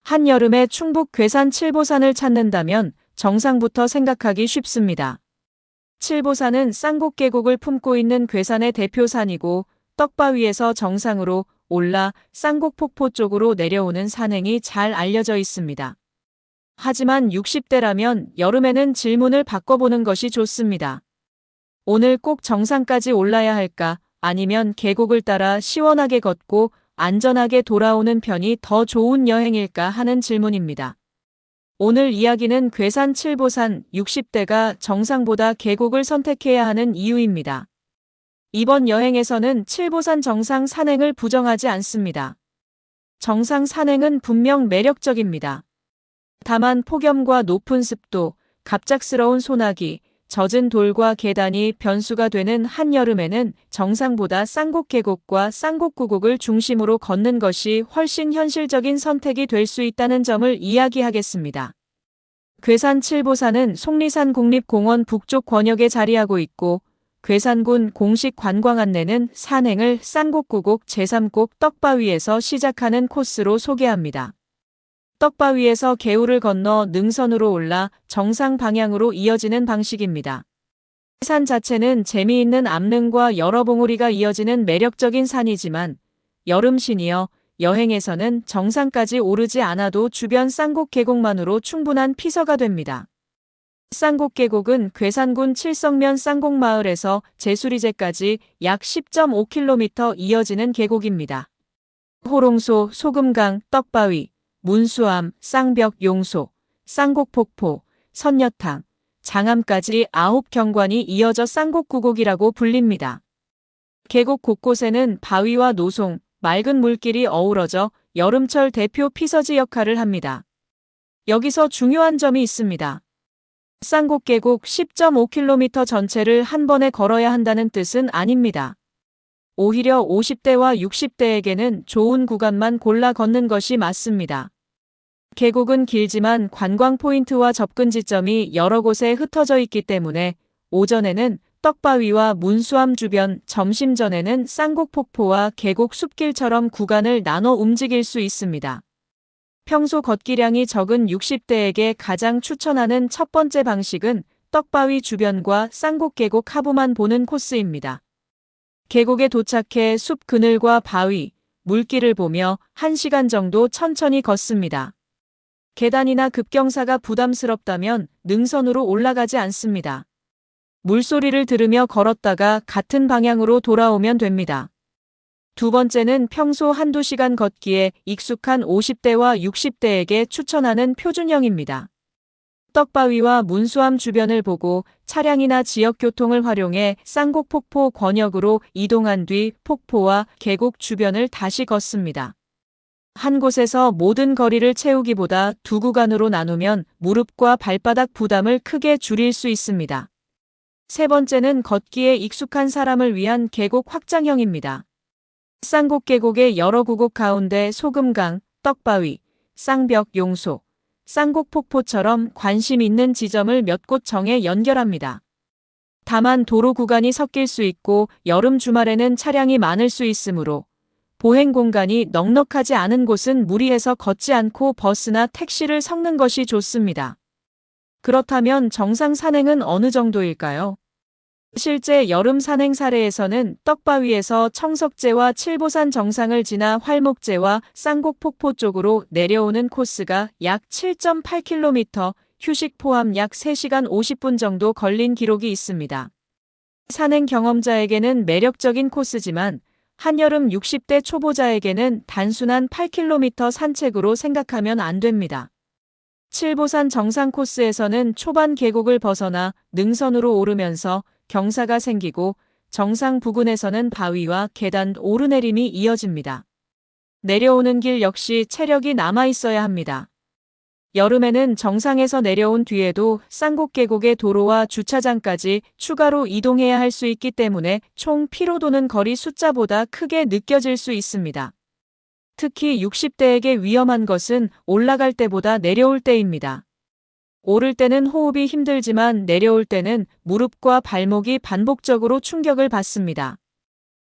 한여름에 충북 괴산 칠보산을 찾는다면 정상부터 생각하기 쉽습니다. 칠보산은 쌍곡계곡을 품고 있는 괴산의 대표산이고 떡바위에서 정상으로 올라 쌍곡폭포 쪽으로 내려오는 산행이 잘 알려져 있습니다. 하지만 60대라면 여름에는 질문을 바꿔보는 것이 좋습니다. 오늘 꼭 정상까지 올라야 할까? 아니면 계곡을 따라 시원하게 걷고 안전하게 돌아오는 편이 더 좋은 여행일까 하는 질문입니다. 오늘 이야기는 괴산 칠보산 60대가 정상보다 계곡을 선택해야 하는 이유입니다. 이번 여행에서는 칠보산 정상 산행을 부정하지 않습니다. 정상 산행은 분명 매력적입니다. 다만 폭염과 높은 습도, 갑작스러운 소나기, 젖은 돌과 계단이 변수가 되는 한여름에는 정상보다 쌍곡계곡과 쌍곡구곡을 중심으로 걷는 것이 훨씬 현실적인 선택이 될 수 있다는 점을 이야기하겠습니다. 괴산 칠보산은 속리산 국립공원 북쪽 권역에 자리하고 있고 괴산군 공식 관광 안내는 산행을 쌍곡구곡 제3곡 떡바위에서 시작하는 코스로 소개합니다. 떡바위에서 개울을 건너 능선으로 올라 정상 방향으로 이어지는 방식입니다. 산 자체는 재미있는 암릉과 여러 봉우리가 이어지는 매력적인 산이지만 여름 시니어 여행에서는 정상까지 오르지 않아도 주변 쌍곡계곡만으로 충분한 피서가 됩니다. 쌍곡계곡은 괴산군 칠성면 쌍곡마을에서 제수리제까지 약 10.5km 이어지는 계곡입니다. 호롱소, 소금강, 떡바위, 문수암, 쌍벽 용소, 쌍곡폭포, 선녀탕, 장암까지 9경관이 이어져 쌍곡구곡이라고 불립니다. 계곡 곳곳에는 바위와 노송, 맑은 물길이 어우러져 여름철 대표 피서지 역할을 합니다. 여기서 중요한 점이 있습니다. 쌍곡계곡 10.5km 전체를 한 번에 걸어야 한다는 뜻은 아닙니다. 오히려 50대와 60대에게는 좋은 구간만 골라 걷는 것이 맞습니다. 계곡은 길지만 관광 포인트와 접근 지점이 여러 곳에 흩어져 있기 때문에 오전에는 떡바위와 문수암 주변, 점심 전에는 쌍곡폭포와 계곡 숲길처럼 구간을 나눠 움직일 수 있습니다. 평소 걷기량이 적은 60대에게 가장 추천하는 첫 번째 방식은 떡바위 주변과 쌍곡계곡 하부만 보는 코스입니다. 계곡에 도착해 숲 그늘과 바위, 물길을 보며 1시간 정도 천천히 걷습니다. 계단이나 급경사가 부담스럽다면 능선으로 올라가지 않습니다. 물소리를 들으며 걸었다가 같은 방향으로 돌아오면 됩니다. 두 번째는 평소 한두 시간 걷기에 익숙한 50대와 60대에게 추천하는 표준형입니다. 떡바위와 문수암 주변을 보고 차량이나 지역교통을 활용해 쌍곡폭포 권역으로 이동한 뒤 폭포와 계곡 주변을 다시 걷습니다. 한 곳에서 모든 거리를 채우기보다 두 구간으로 나누면 무릎과 발바닥 부담을 크게 줄일 수 있습니다. 세 번째는 걷기에 익숙한 사람을 위한 계곡 확장형입니다. 쌍곡계곡의 여러 구곡 가운데 소금강, 떡바위, 쌍벽 용소, 쌍곡폭포처럼 관심 있는 지점을 몇 곳 정해 연결합니다. 다만 도로 구간이 섞일 수 있고 여름 주말에는 차량이 많을 수 있으므로 보행 공간이 넉넉하지 않은 곳은 무리해서 걷지 않고 버스나 택시를 섞는 것이 좋습니다. 그렇다면 정상 산행은 어느 정도일까요? 실제 여름 산행 사례에서는 떡바위에서 청석제와 칠보산 정상을 지나 활목제와 쌍곡폭포 쪽으로 내려오는 코스가 약 7.8km, 휴식 포함 약 3시간 50분 정도 걸린 기록이 있습니다. 산행 경험자에게는 매력적인 코스지만 한여름 60대 초보자에게는 단순한 8km 산책으로 생각하면 안 됩니다. 칠보산 정상 코스에서는 초반 계곡을 벗어나 능선으로 오르면서 경사가 생기고 정상 부근에서는 바위와 계단 오르내림이 이어집니다. 내려오는 길 역시 체력이 남아 있어야 합니다. 여름에는 정상에서 내려온 뒤에도 쌍곡계곡의 도로와 주차장까지 추가로 이동해야 할 수 있기 때문에 총 피로도는 거리 숫자보다 크게 느껴질 수 있습니다. 특히 60대에게 위험한 것은 올라갈 때보다 내려올 때입니다. 오를 때는 호흡이 힘들지만 내려올 때는 무릎과 발목이 반복적으로 충격을 받습니다.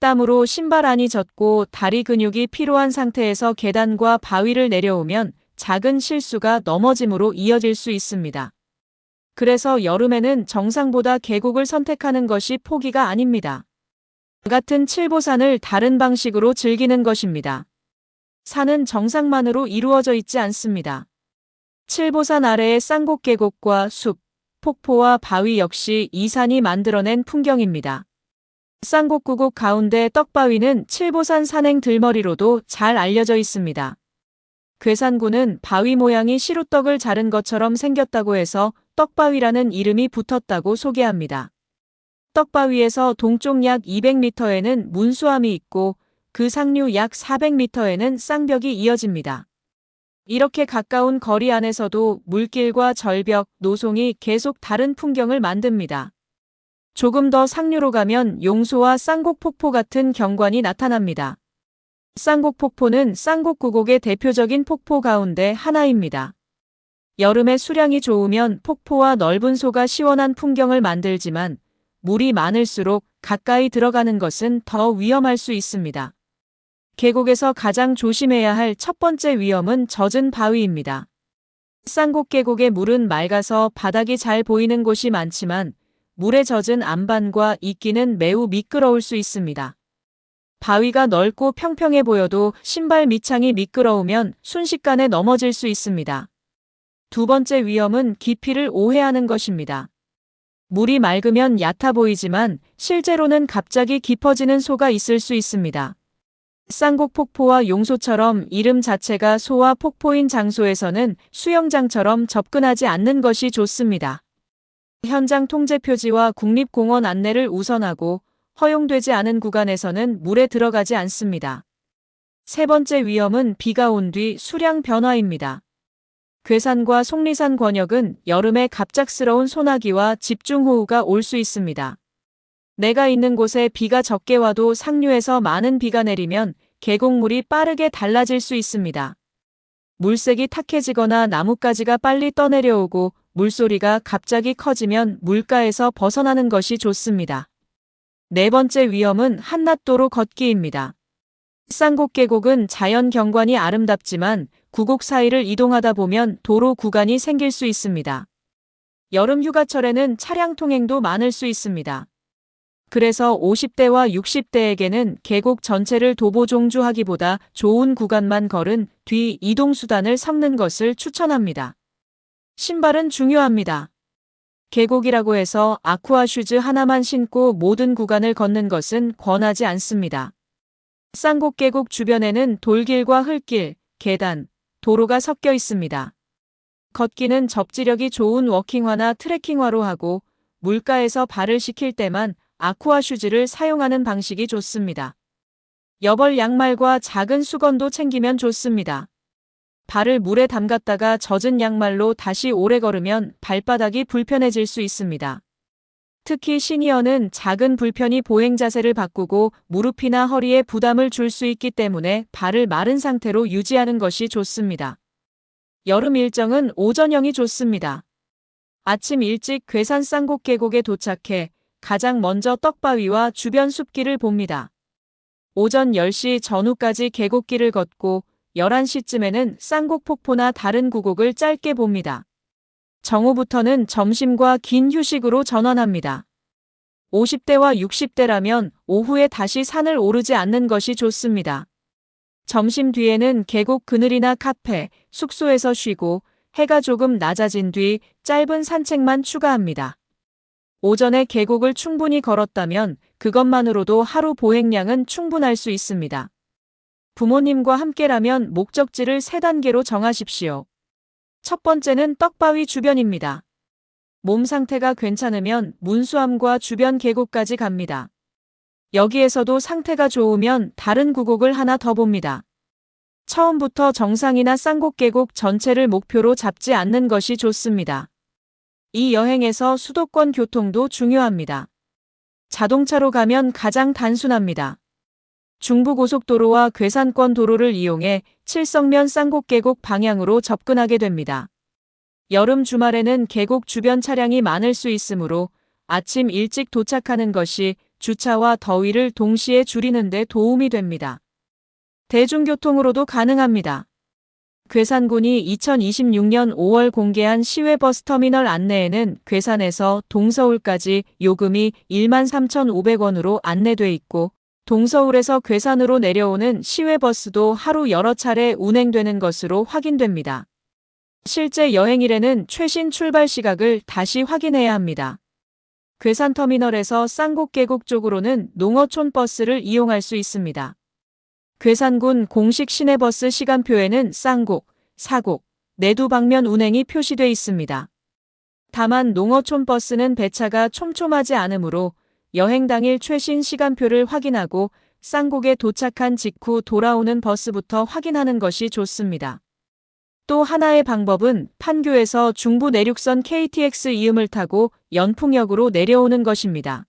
땀으로 신발 안이 젖고 다리 근육이 피로한 상태에서 계단과 바위를 내려오면 작은 실수가 넘어짐으로 이어질 수 있습니다. 그래서 여름에는 정상보다 계곡을 선택하는 것이 포기가 아닙니다. 같은 칠보산을 다른 방식으로 즐기는 것입니다. 산은 정상만으로 이루어져 있지 않습니다. 칠보산 아래의 쌍곡계곡과 숲, 폭포와 바위 역시 이 산이 만들어낸 풍경입니다. 쌍곡구곡 가운데 떡바위는 칠보산 산행 들머리로도 잘 알려져 있습니다. 괴산군은 바위 모양이 시루떡을 자른 것처럼 생겼다고 해서 떡바위라는 이름이 붙었다고 소개합니다. 떡바위에서 동쪽 약 200m에는 문수암이 있고 그 상류 약 400m에는 쌍벽이 이어집니다. 이렇게 가까운 거리 안에서도 물길과 절벽, 노송이 계속 다른 풍경을 만듭니다. 조금 더 상류로 가면 용소와 쌍곡폭포 같은 경관이 나타납니다. 쌍곡폭포는 쌍곡구곡의 대표적인 폭포 가운데 하나입니다. 여름에 수량이 좋으면 폭포와 넓은 소가 시원한 풍경을 만들지만 물이 많을수록 가까이 들어가는 것은 더 위험할 수 있습니다. 계곡에서 가장 조심해야 할 첫 번째 위험은 젖은 바위입니다. 쌍곡계곡의 물은 맑아서 바닥이 잘 보이는 곳이 많지만 물에 젖은 안반과 이끼는 매우 미끄러울 수 있습니다. 바위가 넓고 평평해 보여도 신발 밑창이 미끄러우면 순식간에 넘어질 수 있습니다. 두 번째 위험은 깊이를 오해하는 것입니다. 물이 맑으면 얕아 보이지만 실제로는 갑자기 깊어지는 소가 있을 수 있습니다. 쌍곡폭포와 용소처럼 이름 자체가 소와 폭포인 장소에서는 수영장처럼 접근하지 않는 것이 좋습니다. 현장 통제 표지와 국립공원 안내를 우선하고 허용되지 않은 구간에서는 물에 들어가지 않습니다. 세 번째 위험은 비가 온 뒤 수량 변화입니다. 괴산과 속리산 권역은 여름에 갑작스러운 소나기와 집중호우가 올 수 있습니다. 내가 있는 곳에 비가 적게 와도 상류에서 많은 비가 내리면 계곡물이 빠르게 달라질 수 있습니다. 물색이 탁해지거나 나뭇가지가 빨리 떠내려오고 물소리가 갑자기 커지면 물가에서 벗어나는 것이 좋습니다. 네 번째 위험은 한낮도로 걷기입니다. 쌍곡계곡은 자연 경관이 아름답지만 구곡 사이를 이동하다 보면 도로 구간이 생길 수 있습니다. 여름 휴가철에는 차량 통행도 많을 수 있습니다. 그래서 50대와 60대에게는 계곡 전체를 도보 종주하기보다 좋은 구간만 걸은 뒤 이동수단을 섞는 것을 추천합니다. 신발은 중요합니다. 계곡이라고 해서 아쿠아 슈즈 하나만 신고 모든 구간을 걷는 것은 권하지 않습니다. 쌍곡계곡 주변에는 돌길과 흙길, 계단, 도로가 섞여 있습니다. 걷기는 접지력이 좋은 워킹화나 트레킹화로 하고 물가에서 발을 식힐 때만 아쿠아 슈즈를 사용하는 방식이 좋습니다. 여벌 양말과 작은 수건도 챙기면 좋습니다. 발을 물에 담갔다가 젖은 양말로 다시 오래 걸으면 발바닥이 불편해질 수 있습니다. 특히 시니어는 작은 불편이 보행 자세를 바꾸고 무릎이나 허리에 부담을 줄 수 있기 때문에 발을 마른 상태로 유지하는 것이 좋습니다. 여름 일정은 오전형이 좋습니다. 아침 일찍 괴산 쌍곡계곡에 도착해 가장 먼저 떡바위와 주변 숲길을 봅니다. 오전 10시 전후까지 계곡길을 걷고 11시쯤에는 쌍곡폭포나 다른 구곡을 짧게 봅니다. 정오부터는 점심과 긴 휴식으로 전환합니다. 50대와 60대라면 오후에 다시 산을 오르지 않는 것이 좋습니다. 점심 뒤에는 계곡 그늘이나 카페, 숙소에서 쉬고 해가 조금 낮아진 뒤 짧은 산책만 추가합니다. 오전에 계곡을 충분히 걸었다면 그것만으로도 하루 보행량은 충분할 수 있습니다. 부모님과 함께라면 목적지를 3단계로 정하십시오. 첫 번째는 떡바위 주변입니다. 몸 상태가 괜찮으면 문수암과 주변 계곡까지 갑니다. 여기에서도 상태가 좋으면 다른 구곡을 하나 더 봅니다. 처음부터 정상이나 쌍곡계곡 전체를 목표로 잡지 않는 것이 좋습니다. 이 여행에서 수도권 교통도 중요합니다. 자동차로 가면 가장 단순합니다. 중부고속도로와 괴산권 도로를 이용해 칠성면 쌍곡계곡 방향으로 접근하게 됩니다. 여름 주말에는 계곡 주변 차량이 많을 수 있으므로 아침 일찍 도착하는 것이 주차와 더위를 동시에 줄이는 데 도움이 됩니다. 대중교통으로도 가능합니다. 괴산군이 2026년 5월 공개한 시외버스터미널 안내에는 괴산에서 동서울까지 요금이 13,500원으로 안내돼 있고 동서울에서 괴산으로 내려오는 시외버스도 하루 여러 차례 운행되는 것으로 확인됩니다. 실제 여행일에는 최신 출발 시각을 다시 확인해야 합니다. 괴산터미널에서 쌍곡계곡 쪽으로는 농어촌 버스를 이용할 수 있습니다. 괴산군 공식 시내버스 시간표에는 쌍곡, 사곡, 내두 방면 운행이 표시돼 있습니다. 다만 농어촌 버스는 배차가 촘촘하지 않으므로 여행 당일 최신 시간표를 확인하고 쌍곡에 도착한 직후 돌아오는 버스부터 확인하는 것이 좋습니다. 또 하나의 방법은 판교에서 중부 내륙선 KTX 이음을 타고 연풍역으로 내려오는 것입니다.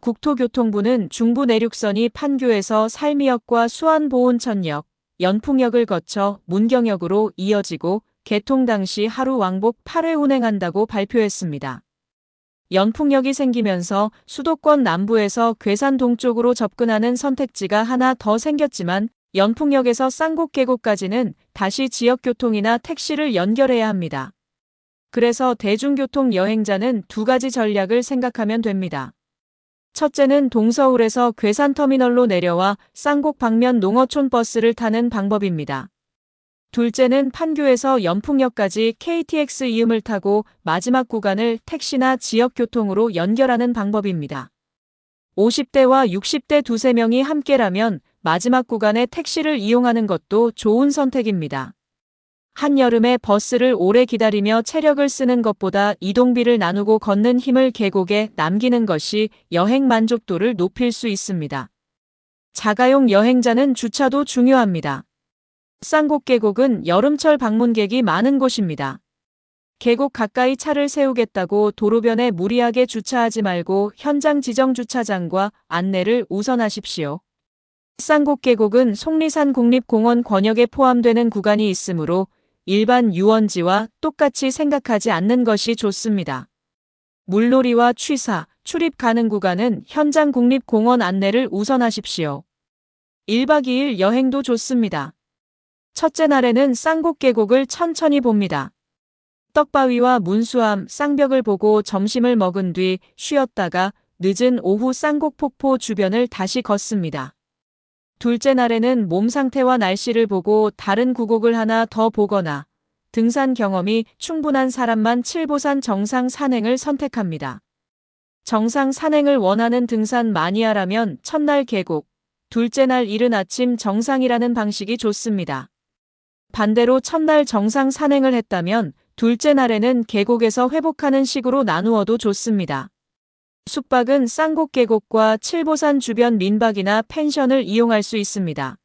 국토교통부는 중부 내륙선이 판교에서 살미역과 수안보온천역, 연풍역을 거쳐 문경역으로 이어지고 개통 당시 하루 왕복 8회 운행한다고 발표했습니다. 연풍역이 생기면서 수도권 남부에서 괴산 동쪽으로 접근하는 선택지가 하나 더 생겼지만 연풍역에서 쌍곡계곡까지는 다시 지역교통이나 택시를 연결해야 합니다. 그래서 대중교통 여행자는 두 가지 전략을 생각하면 됩니다. 첫째는 동서울에서 괴산터미널로 내려와 쌍곡 방면 농어촌 버스를 타는 방법입니다. 둘째는 판교에서 연풍역까지 KTX 이음을 타고 마지막 구간을 택시나 지역교통으로 연결하는 방법입니다. 50대와 60대 두세 명이 함께라면 마지막 구간에 택시를 이용하는 것도 좋은 선택입니다. 한여름에 버스를 오래 기다리며 체력을 쓰는 것보다 이동비를 나누고 걷는 힘을 계곡에 남기는 것이 여행 만족도를 높일 수 있습니다. 자가용 여행자는 주차도 중요합니다. 쌍곡계곡은 여름철 방문객이 많은 곳입니다. 계곡 가까이 차를 세우겠다고 도로변에 무리하게 주차하지 말고 현장 지정 주차장과 안내를 우선하십시오. 쌍곡계곡은 속리산 국립공원 권역에 포함되는 구간이 있으므로 일반 유원지와 똑같이 생각하지 않는 것이 좋습니다. 물놀이와 취사, 출입 가능 구간은 현장 국립공원 안내를 우선하십시오. 1박 2일 여행도 좋습니다. 첫째 날에는 쌍곡계곡을 천천히 봅니다. 떡바위와 문수암, 쌍벽을 보고 점심을 먹은 뒤 쉬었다가 늦은 오후 쌍곡폭포 주변을 다시 걷습니다. 둘째 날에는 몸 상태와 날씨를 보고 다른 구곡을 하나 더 보거나 등산 경험이 충분한 사람만 칠보산 정상 산행을 선택합니다. 정상 산행을 원하는 등산 마니아라면 첫날 계곡, 둘째 날 이른 아침 정상이라는 방식이 좋습니다. 반대로 첫날 정상 산행을 했다면 둘째 날에는 계곡에서 회복하는 식으로 나누어도 좋습니다. 숙박은 쌍곡계곡과 칠보산 주변 민박이나 펜션을 이용할 수 있습니다.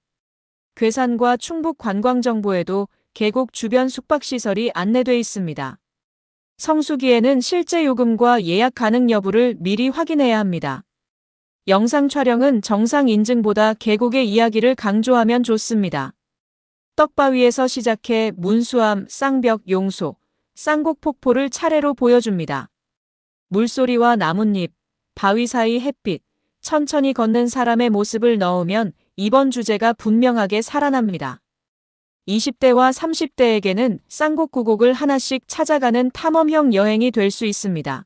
괴산과 충북 관광정보에도 계곡 주변 숙박시설이 안내돼 있습니다. 성수기에는 실제 요금과 예약 가능 여부를 미리 확인해야 합니다. 영상 촬영은 정상 인증보다 계곡의 이야기를 강조하면 좋습니다. 떡바위에서 시작해 문수암, 쌍벽, 용소, 쌍곡폭포를 차례로 보여줍니다. 물소리와 나뭇잎, 바위 사이 햇빛, 천천히 걷는 사람의 모습을 넣으면 이번 주제가 분명하게 살아납니다. 20대와 30대에게는 쌍곡구곡을 하나씩 찾아가는 탐험형 여행이 될 수 있습니다.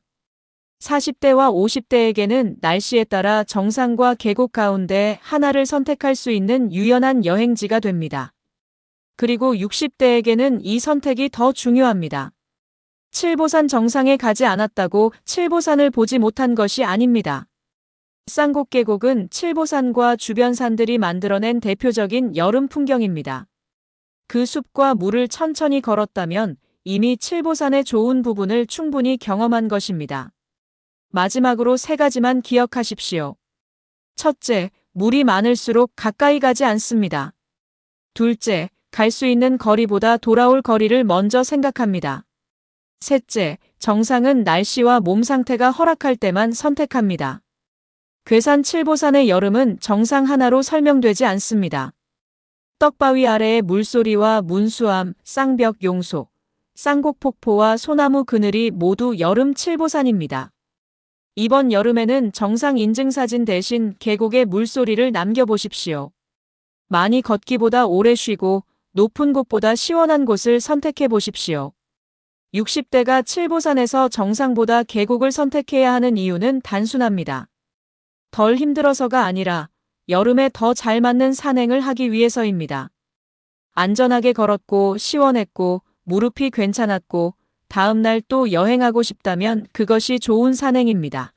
40대와 50대에게는 날씨에 따라 정상과 계곡 가운데 하나를 선택할 수 있는 유연한 여행지가 됩니다. 그리고 60대에게는 이 선택이 더 중요합니다. 칠보산 정상에 가지 않았다고 칠보산을 보지 못한 것이 아닙니다. 쌍곡계곡은 칠보산과 주변 산들이 만들어낸 대표적인 여름 풍경입니다. 그 숲과 물을 천천히 걸었다면 이미 칠보산의 좋은 부분을 충분히 경험한 것입니다. 마지막으로 세 가지만 기억하십시오. 첫째, 물이 많을수록 가까이 가지 않습니다. 둘째, 갈 수 있는 거리보다 돌아올 거리를 먼저 생각합니다. 셋째, 정상은 날씨와 몸 상태가 허락할 때만 선택합니다. 괴산 칠보산의 여름은 정상 하나로 설명되지 않습니다. 떡바위 아래의 물소리와 문수암, 쌍벽 용소, 쌍곡폭포와 소나무 그늘이 모두 여름 칠보산입니다. 이번 여름에는 정상 인증사진 대신 계곡의 물소리를 남겨보십시오. 많이 걷기보다 오래 쉬고 높은 곳보다 시원한 곳을 선택해 보십시오. 60대가 칠보산에서 정상보다 계곡을 선택해야 하는 이유는 단순합니다. 덜 힘들어서가 아니라 여름에 더 잘 맞는 산행을 하기 위해서입니다. 안전하게 걸었고 시원했고 무릎이 괜찮았고 다음날 또 여행하고 싶다면 그것이 좋은 산행입니다.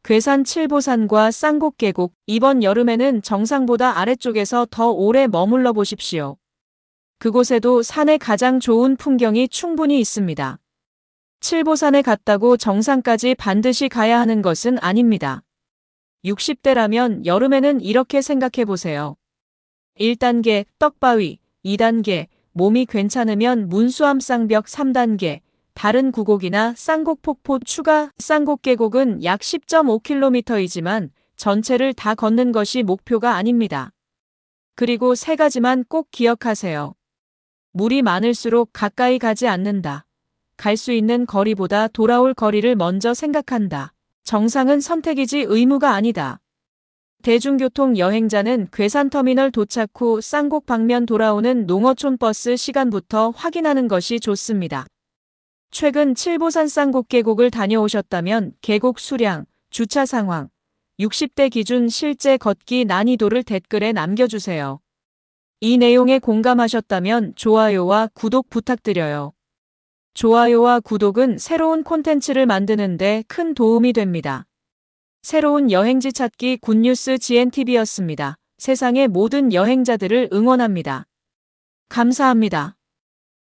괴산 칠보산과 쌍곡계곡, 이번 여름에는 정상보다 아래쪽에서 더 오래 머물러 보십시오. 그곳에도 산에 가장 좋은 풍경이 충분히 있습니다. 칠보산에 갔다고 정상까지 반드시 가야 하는 것은 아닙니다. 60대라면 여름에는 이렇게 생각해 보세요. 1단계 떡바위, 2단계 몸이 괜찮으면 문수암 쌍벽, 3단계 다른 구곡이나 쌍곡폭포 추가. 쌍곡계곡은 약 10.5km이지만 전체를 다 걷는 것이 목표가 아닙니다. 그리고 세 가지만 꼭 기억하세요. 물이 많을수록 가까이 가지 않는다. 갈 수 있는 거리보다 돌아올 거리를 먼저 생각한다. 정상은 선택이지 의무가 아니다. 대중교통 여행자는 괴산터미널 도착 후 쌍곡 방면 돌아오는 농어촌 버스 시간부터 확인하는 것이 좋습니다. 최근 칠보산 쌍곡계곡을 다녀오셨다면 계곡 수량, 주차 상황, 60대 기준 실제 걷기 난이도를 댓글에 남겨주세요. 이 내용에 공감하셨다면 좋아요와 구독 부탁드려요. 좋아요와 구독은 새로운 콘텐츠를 만드는 데 큰 도움이 됩니다. 새로운 여행지 찾기 굿뉴스 GNTV였습니다. 세상의 모든 여행자들을 응원합니다. 감사합니다.